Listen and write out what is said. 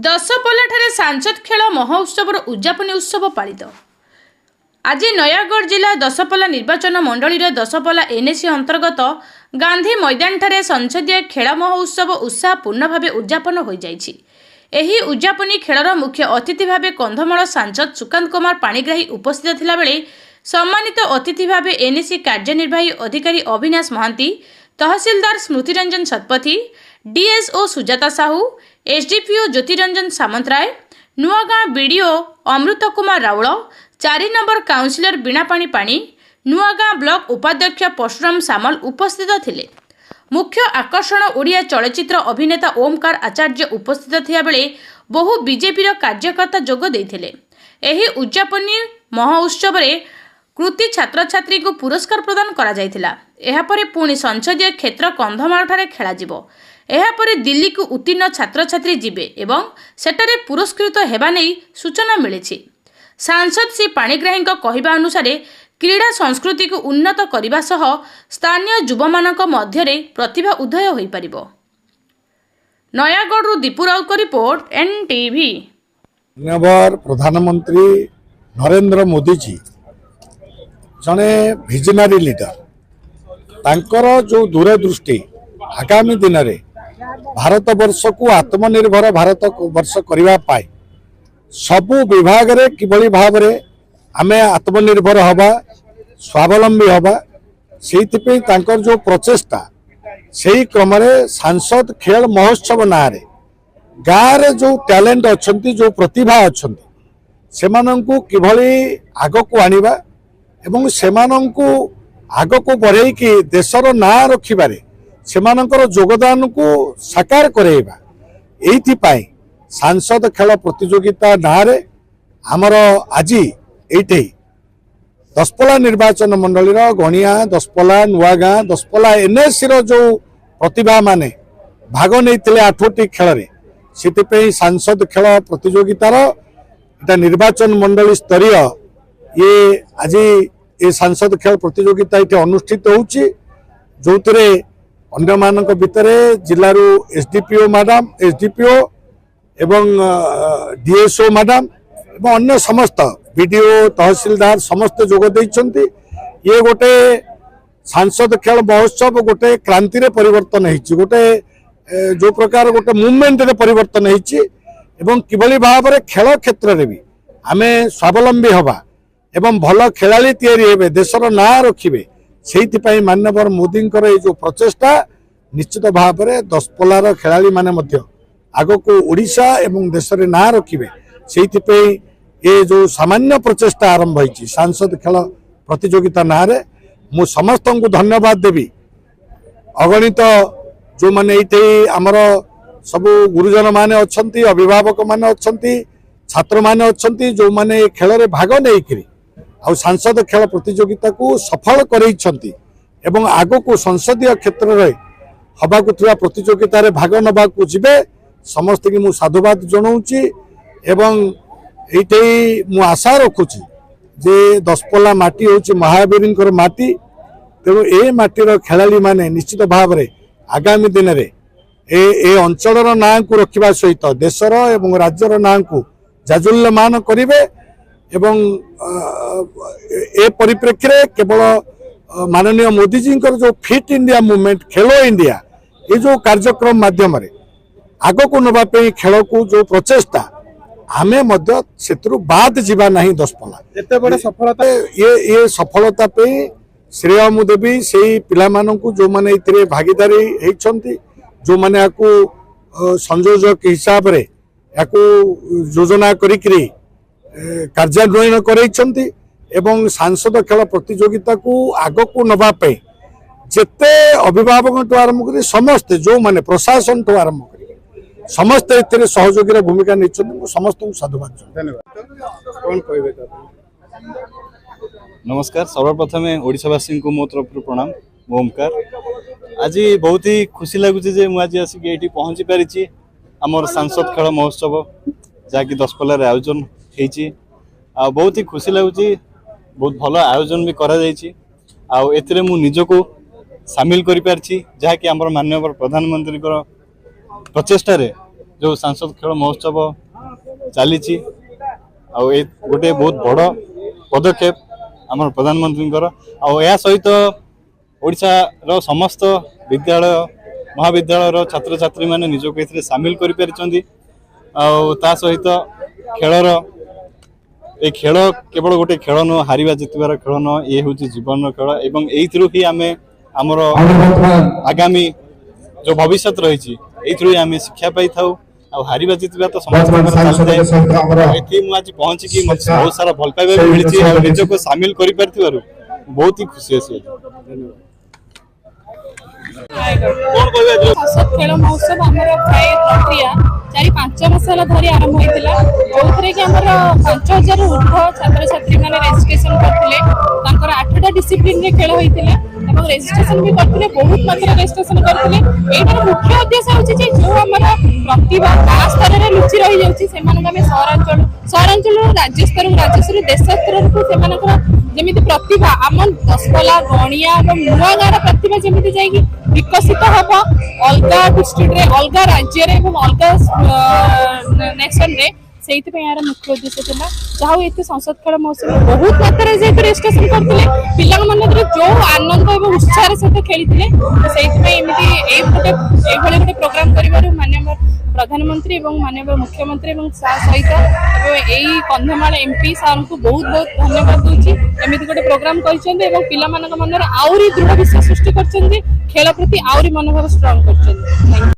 ଦଶପଲ୍ଲାଠାରେ ସାଂସଦ ଖେଳ ମହୋତ୍ସବର ଉଦ୍ଯାପନୀ ଉତ୍ସବ ପାଳିତ। ଆଜି ନୟାଗଡ଼ ଜିଲ୍ଲା ଦଶପଲ୍ଲା ନିର୍ବାଚନ ମଣ୍ଡଳୀର ଦଶପଲ୍ଲା ଏନ୍ଏସି ଅନ୍ତର୍ଗତ ଗାନ୍ଧୀ ମଇଦାନଠାରେ ସଂସଦୀୟ ଖେଳ ମହୋତ୍ସବ ଉତ୍ସାହପୂର୍ଣ୍ଣ ଭାବେ ଉଦ୍ଯାପନ ହୋଇଯାଇଛି। ଏହି ଉଦ୍ଯାପନୀ ଖେଳର ମୁଖ୍ୟ ଅତିଥି ଭାବେ କନ୍ଧମାଳ ସାଂସଦ ସୁକାନ୍ତ କୁମାର ପାଣିଗ୍ରାହୀ ଉପସ୍ଥିତ ଥିଲାବେଳେ ସମ୍ମାନିତ ଅତିଥି ଭାବେ ଏନ୍ଏସି କାର୍ଯ୍ୟନିର୍ବାହୀ ଅଧିକାରୀ ଅବିନାଶ ମହାନ୍ତି, ତହସିଲଦାର Smrutiranjan Satpathy, DSO Sujata Sahu, SDPO Jyotiranjan Samantaray, Nuagaon BDO Amrut Kumar Raul, 4 number councillor Binapani Pani, Nuagaon block ଉପାଧ୍ୟକ୍ଷ ପରଶୁରାମ ସାମଲ ଉପସ୍ଥିତ ଥିଲେ। ମୁଖ୍ୟ ଆକର୍ଷଣ ଓଡ଼ିଆ ଚଳଚ୍ଚିତ୍ର ଅଭିନେତା ଓମକାର ଆଚାର୍ଯ୍ୟ ଉପସ୍ଥିତ ଥିବାବେଳେ ବହୁ ବିଜେପିର କାର୍ଯ୍ୟକର୍ତ୍ତା ଯୋଗ ଦେଇଥିଲେ। ଏହି ଉଦ୍ଯାପନୀ ମହୋତ୍ସବରେ କୃତି ଛାତ୍ରଛାତ୍ରୀଙ୍କୁ ପୁରସ୍କାର ପ୍ରଦାନ କରାଯାଇଥିଲା। ଏହାପରେ ପୁଣି ସଂସଦୀୟ କ୍ଷେତ୍ର କନ୍ଧମାଳଠାରେ ଖେଳାଯିବ। ଏହାପରେ ଦିଲ୍ଲୀକୁ ଉତ୍ତୀର୍ଣ୍ଣ ଛାତ୍ରଛାତ୍ରୀ ଯିବେ ଏବଂ ସେଠାରେ ପୁରସ୍କୃତ ହେବା ନେଇ ସୂଚନା ମିଳିଛି। ସାଂସଦ ଶ୍ରୀ ପାଣିଗ୍ରାହୀଙ୍କ କହିବା ଅନୁସାରେ କ୍ରୀଡ଼ା ସଂସ୍କୃତିକୁ ଉନ୍ନତ କରିବା ସହ ସ୍ଥାନୀୟ ଯୁବମାନଙ୍କ ମଧ୍ୟରେ ପ୍ରତିଭା ଉଦୟ ହୋଇପାରିବ। ନୟାଗଡ଼ରୁ ଦୀପୁ ରାଉତଙ୍କ ରିପୋର୍ଟ, NTV। ମାନ୍ୟବର ପ୍ରଧାନମନ୍ତ୍ରୀ ନରେନ୍ଦ୍ର ମୋଦିଜୀ ଜଣେ ଭିଜନାରୀ ଲିଡର। ତାଙ୍କର ଯେଉଁ ଦୂରଦୃଷ୍ଟି ଆଗାମୀ ଦିନରେ ଭାରତବର୍ଷକୁ ଆତ୍ମନିର୍ଭର ଭାରତ ବର୍ଷ କରିବା ପାଇଁ ସବୁ ବିଭାଗରେ କିଭଳି ଭାବରେ ଆମେ ଆତ୍ମନିର୍ଭର ହେବା, ସ୍ୱାବଲମ୍ବୀ ହେବା, ସେଇଥିପାଇଁ ତାଙ୍କର ଯେଉଁ ପ୍ରଚେଷ୍ଟା, ସେହି କ୍ରମରେ ସାଂସଦ ଖେଳ ମହୋତ୍ସବ ନାଁରେ ଗାଁରେ ଯେଉଁ ଟ୍ୟାଲେଣ୍ଟ ଅଛନ୍ତି, ଯେଉଁ ପ୍ରତିଭା ଅଛନ୍ତି, ସେମାନଙ୍କୁ କିଭଳି ଆଗକୁ ଆଣିବା ଏବଂ ସେମାନଙ୍କୁ ଆଗକୁ ବଢ଼େଇକି ଦେଶର ନାଁ ରଖିବାରେ ସେମାନଙ୍କର ଯୋଗଦାନକୁ ସାକାର କରାଇବା, ଏଇଥିପାଇଁ ସାଂସଦ ଖେଳ ପ୍ରତିଯୋଗିତା ନାଁରେ ଆମର ଆଜି ଏଇଠି ଦଶପଲ୍ଲା ନିର୍ବାଚନ ମଣ୍ଡଳୀର ଗଣିଆ, ଦଶପଲ୍ଲା, ନୂଆଗାଁ, ଦଶପଲ୍ଲା ଏନ୍ଏସିର ଯେଉଁ ପ୍ରତିଭା ମାନେ ଭାଗ ନେଇଥିଲେ 8ଟି ଖେଳରେ, ସେଥିପାଇଁ ସାଂସଦ ଖେଳ ପ୍ରତିଯୋଗିତାର এটা ନିର୍ବାଚନ ମଣ୍ଡଳୀ ସ୍ତରୀୟ ଆଜି ଏ ସାଂସଦ ଖେଳ ପ୍ରତିଯୋଗିତା ଏଠି ଅନୁଷ୍ଠିତ ହେଉଛି, ଯେଉଁଥିରେ ଅନ୍ୟମାନଙ୍କ ଭିତରେ ଜିଲ୍ଲାରୁ ଏସ୍ଡିପିଓ ମ୍ୟାଡାମ, ଏସ୍ଡିପିଓ ଏବଂ ଡିଏସ୍ଓ ମ୍ୟାଡାମ ଏବଂ ଅନ୍ୟ ସମସ୍ତ ବିଡିଓ ତହସିଲଦାର ସମସ୍ତେ ଯୋଗ ଦେଇଛନ୍ତି। ଇଏ ଗୋଟେ ସାଂସଦ ଖେଳ ମହୋତ୍ସବ ଗୋଟେ କ୍ରାନ୍ତିରେ ପରିବର୍ତ୍ତନ ହେଇଛି, ଗୋଟେ ଯେଉଁ ପ୍ରକାର ଗୋଟେ ମୁଭମେଣ୍ଟରେ ପରିବର୍ତ୍ତନ ହେଇଛି ଏବଂ କିଭଳି ଭାବରେ ଖେଳ କ୍ଷେତ୍ରରେ ବି ଆମେ ସ୍ୱାବଲମ୍ବୀ ହେବା ଏବଂ ଭଲ ଖେଳାଳି ତିଆରି ହେବେ, ଦେଶର ନାଁ ରଖିବେ, ସେଇଥିପାଇଁ ମାନ୍ୟବର ମୋଦିଙ୍କର ଏଇ ଯେଉଁ ପ୍ରଚେଷ୍ଟା ନିଶ୍ଚିତ ଭାବରେ ଦଶପଲ୍ଲାର ଖେଳାଳିମାନେ ମଧ୍ୟ ଆଗକୁ ଓଡ଼ିଶା ଏବଂ ଦେଶରେ ନାଁ ରଖିବେ। ସେଇଥିପାଇଁ ଏ ଯେଉଁ ସାମାନ୍ୟ ପ୍ରଚେଷ୍ଟା ଆରମ୍ଭ ହୋଇଛି ସାଂସଦ ଖେଳ ପ୍ରତିଯୋଗିତା ନାଁରେ, ମୁଁ ସମସ୍ତଙ୍କୁ ଧନ୍ୟବାଦ ଦେବି। ଅଗଣିତ ଯେଉଁମାନେ ଏଇଠି ଆମର ସବୁ ଗୁରୁଜନ ମାନେ ଅଛନ୍ତି, ଅଭିଭାବକ ମାନେ ଅଛନ୍ତି, ଛାତ୍ରମାନେ ଅଛନ୍ତି, ଯେଉଁମାନେ ଏ ଖେଳରେ ଭାଗ ନେଇକରି ଆଉ ସାଂସଦ ଖେଳ ପ୍ରତିଯୋଗିତାକୁ ସଫଳ କରାଇଛନ୍ତି ଏବଂ ଆଗକୁ ସଂସଦୀୟ କ୍ଷେତ୍ରରେ ହେବାକୁ ଥିବା ପ୍ରତିଯୋଗିତାରେ ଭାଗ ନେବାକୁ ଯିବେ, ସମସ୍ତଙ୍କୁ ମୁଁ ସାଧୁବାଦ ଜଣାଉଛି ଏବଂ ଏଇଠି ମୁଁ ଆଶା ରଖୁଛି ଯେ ଦଶପଲ୍ଲା ମାଟି ହେଉଛି ମହାବୀରଙ୍କର ମାଟି, ତେଣୁ ଏ ମାଟିର ଖେଳାଳିମାନେ ନିଶ୍ଚିତ ଭାବରେ ଆଗାମୀ ଦିନରେ ଏ ଅଞ୍ଚଳର ନାଁକୁ ରଖିବା ସହିତ ଦେଶର ଏବଂ ରାଜ୍ୟର ନାଁକୁ ଜାଜୁଲ୍ୟମାନ କରିବେ ଏବଂ ଏ ପରିପ୍ରେକ୍ଷୀରେ କେବଳ ମାନନୀୟ ମୋଦିଜୀଙ୍କର ଯେଉଁ fit India movement, Khelo India, ଏ ଯେଉଁ କାର୍ଯ୍ୟକ୍ରମ ମାଧ୍ୟମରେ ଆଗକୁ ନେବା ପାଇଁ ଖେଳକୁ ଯେଉଁ ପ୍ରଚେଷ୍ଟା, ଆମେ ମଧ୍ୟ ସେଥିରୁ ବାଦ ଯିବା ନାହିଁ। ଦଶପଲ୍ଲା ଏତେ ବଡ଼ ସଫଳତା, ଏ ସଫଳତା ପାଇଁ ଶ୍ରେୟ ମୁଁ ଦେବି ସେଇ ପିଲାମାନଙ୍କୁ ଯେଉଁମାନେ ଏଥିରେ ଭାଗିଦାରୀ ହେଇଛନ୍ତି, ଯେଉଁମାନେ ୟାକୁ ସଂଯୋଜକ ହିସାବରେ ୟାକୁ ଯୋଜନା କରିକିରି କାର୍ଯ୍ୟାନ୍ୱୟନ କରାଇଛନ୍ତି ଏବଂ ସାଂସଦ ଖେଳ ପ୍ରତିଯୋଗିତାକୁ ଆଗକୁ ନେବା ପାଇଁ ଯେତେ ଅଭିଭାବକଠୁ ଆରମ୍ଭ କରି ସମସ୍ତେ, ଯେଉଁମାନେ ପ୍ରଶାସନଠୁ ଆରମ୍ଭ କରି ସମସ୍ତେ ଏଥିରେ ସହଯୋଗୀର ଭୂମିକା ନେଇଛନ୍ତି, ମୁଁ ସମସ୍ତଙ୍କୁ ସାଧୁବାଦ ଜଣାଉଛି। नमस्कार। सर्वप्रथम ओडिशावासी को मो तरफ प्रणाम। ओमकार आज बहुत ही खुशी लगुच आज आसिक ये पहुँची पारी आमर सांसद खेल महोत्सव जहाँकि दशपल्ला आयोजन होती, बहुत ही खुशी लगुच, बहुत भल आयोजन भी करा मु निजको सामिल कर जहाँकि आमर माननीय प्रधानमंत्री प्रचेष्टा जो सांसद खेल महोत्सव चली गोटे बहुत बड़ पदक्षेप आम प्रधानमंत्री सहित ओडिशार समस्त विद्यालय महाविद्यालय छात्र छात्री मैंने निजक ए सामिल कर सहित खेलर ए खेल केवल गोटे खेल नुह हारिबा जितबार खेल नुह ये हूँ जीवन खेल एवं ही आम आमर आगामी जो भविष्य रही आम शिक्षा पाई था हारिबा जितबा तो समस्त आज पहुंची बहुत सारा भल पाइबा मिली निजक सामिल कर बहुत ही खुशी अच्छी खेल महोत्सव आमर प्राय प्रक्रिया 4-5 वर्ष धरी आरंभ होता जो कि आमर 5000 ऊर्ध्व छात्र छात्री मैंने रेजिस्ट्रेशन करते 8टा डिसिप्लिन रे खेल होता रेजिस्ट्रेशन भी करते बहुत मात्रा रेजिस्ट्रेशन करते यार मुख्य उद्देश्य होची जो आमर प्रतिभा गाँ स्तर में लुचि रही जाऊँगी सहरांचल राज्य स्तर देश स्तर को जमी प्रतिभा आम दशपल्ला गणिया और नुआ गाँव प्रतिभा जमी जाकि विकसित हम अलग डिस्ट्रिक्ट अलग राज्य अलग नेशन रे से यार मुख्य उद्देश्य था जहाँ ये संसद खेल महोत्सव बहुत मात्रा जेहतु रेजिस्ट्रेशन करते पिला जो आनंद और उत्साह सहित खेली से गोटे प्रोग्राम कर माननीय प्रधानमंत्री और माननीय मुख्यमंत्री सहित यही कंधमाल एमपी सार को बहुत बहुत धन्यवाद दूसरी एमती गोटे प्रोग्राम कर मन आहरी दृढ़ विश्वास सृष्टि कर खेल प्रति आहरी मनोभाव स्ट्रॉन्ग कर।